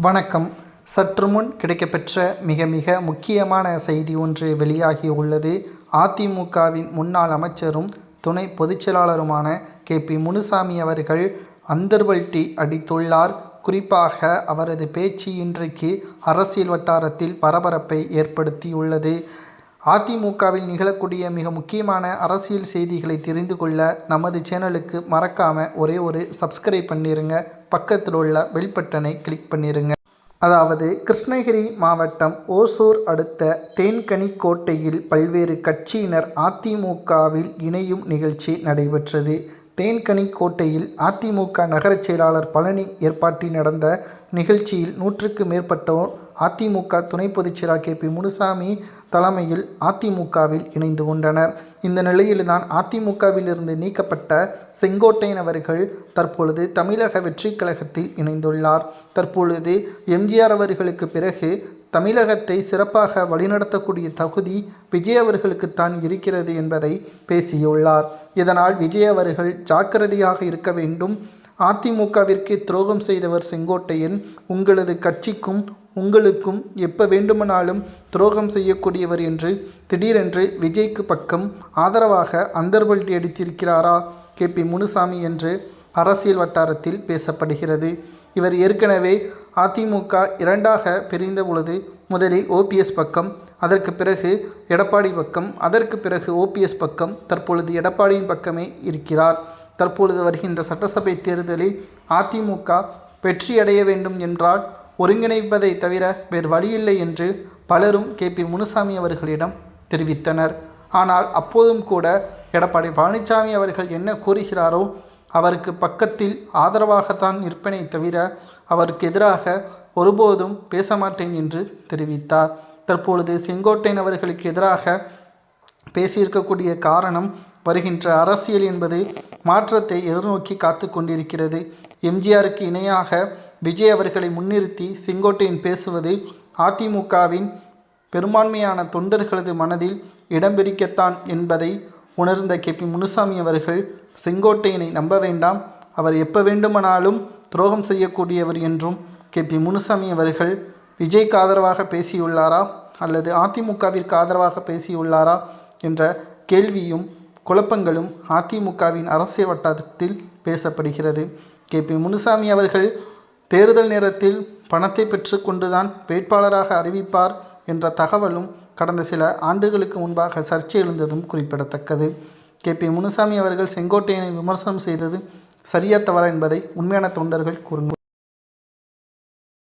வணக்கம். சற்று முன் கிடைக்கப்பெற்ற மிக முக்கியமான செய்தி ஒன்று வெளியாகியுள்ளது. அதிமுகவின் முன்னாள் அமைச்சரும் துணை பொதுச்செயலாளருமான KP முனுசாமி அவர்கள் அந்தர்வல்டி அடித்துள்ளார். குறிப்பாக அவரது பேச்சு இன்றைக்கு அரசியல் வட்டாரத்தில் பரபரப்பை ஏற்படுத்தியுள்ளது. அதிமுகவில் நிகழக்கூடிய மிக முக்கியமான அரசியல் செய்திகளை தெரிந்து கொள்ள நமது சேனலுக்கு மறக்காமல் ஒரே ஒரு சப்ஸ்கிரைப் பண்ணிடுங்க. பக்கத்தில் உள்ள பெல் பட்டனை கிளிக் பண்ணிடுங்க. அதாவது கிருஷ்ணகிரி மாவட்டம் ஓசூர் அடுத்த தேன்கனிக்கோட்டையில் பல்வேறு கட்சியினர் அதிமுகவில் இணையும் நிகழ்ச்சி நடைபெற்றது. தேன்கனிக்கோட்டையில் அதிமுக நகரச் செயலாளர் பழனி ஏற்பாட்டில் நடந்த நிகழ்ச்சியில் 100க்கும் மேற்பட்டோர் அதிமுக துணை பொதுச்செயலாளர் KP முனுசாமி தலைமையில் அதிமுகவில் இணைந்து கொண்டனர். இந்த நிலையில்தான் அதிமுகவில் இருந்து நீக்கப்பட்ட செங்கோட்டையன் அவர்கள் தற்பொழுது தமிழக வெற்றி கழகத்தில் இணைந்துள்ளார். தற்பொழுது MGR அவர்களுக்கு பிறகு தமிழகத்தை சிறப்பாக வழிநடத்தக்கூடிய தகுதி விஜய் அவர்களுக்குத்தான் இருக்கிறது என்பதை பேசியுள்ளார். இதனால் விஜய் அவர்கள் ஜாக்கிரதையாக இருக்க வேண்டும். அதிமுகவிற்கு துரோகம் செய்தவர் செங்கோட்டையன். உங்களது கட்சிக்கும் உங்களுக்கும் எப்போ வேண்டுமானாலும் துரோகம் செய்யக்கூடியவர் என்று திடீரென்று விஜய்க்கு பக்கம் ஆதரவாக அந்தர்வல்டி அடித்திருக்கிறாரா KP முனுசாமி என்று அரசியல் வட்டாரத்தில் பேசப்படுகிறது. இவர் ஏற்கனவே அதிமுக இரண்டாக பிரிந்த பொழுது முதலில் OPS பக்கம், அதற்கு பிறகு எடப்பாடி பக்கம், அதற்கு பிறகு OPS பக்கம், தற்பொழுது எடப்பாடியின் பக்கமே இருக்கிறார். தற்பொழுது வருகின்ற சட்டசபை தேர்தலில் அதிமுக வெற்றியடைய வேண்டும் என்றால் ஒருங்கிணைப்பதை தவிர வேறு வழியில்லை என்று பலரும் KP முனுசாமி அவர்களிடம் தெரிவித்தனர். ஆனால் அப்போதும் கூட எடப்பாடி பழனிசாமி அவர்கள் என்ன கூறுகிறாரோ அவருக்கு பக்கத்தில் ஆதரவாகத்தான் இருப்பேனே தவிர அவருக்கு எதிராக ஒருபோதும் பேச மாட்டேன் என்று தெரிவித்தார். தற்பொழுது செங்கோட்டையன் அவர்களுக்கு எதிராக பேசியிருக்கக்கூடிய காரணம் வருகின்ற அரசியல் என்பது மாற்றத்தை எதிர்நோக்கி காத்து கொண்டிருக்கிறது. MGRக்கு இணையாக விஜய் அவர்களை முன்னிறுத்தி செங்கோட்டையன் பேசுவது அதிமுகவின் பெரும்பான்மையான தொண்டர்களது மனதில் இடம்பிடிக்கத்தான் என்பதை உணர்ந்த KP முனுசாமி அவர்கள் செங்கோட்டையனை நம்ப வேண்டாம், அவர் எப்போ வேண்டுமானாலும் துரோகம் செய்யக்கூடியவர் என்றும் KP முனுசாமி அவர்கள் விஜய்க்கு ஆதரவாக பேசியுள்ளாரா அல்லது அதிமுகவிற்கு ஆதரவாக பேசியுள்ளாரா என்ற கேள்வியும் குழப்பங்களும் அதிமுகவின் அரசியல் வட்டாரத்தில் பேசப்படுகிறது. KP முனுசாமி அவர்கள் தேர்தல் நேரத்தில் பணத்தை பெற்று கொண்டுதான் வேட்பாளராக அறிவிப்பார் என்ற தகவலும் கடந்த சில ஆண்டுகளுக்கு முன்பாக சர்ச்சை எழுந்ததும் குறிப்பிடத்தக்கது. KP முனுசாமி அவர்கள் செங்கோட்டையனை விமர்சனம் செய்தது சரியா தவறா என்பதை உண்மையான தொண்டர்கள் கூறுங்கள்.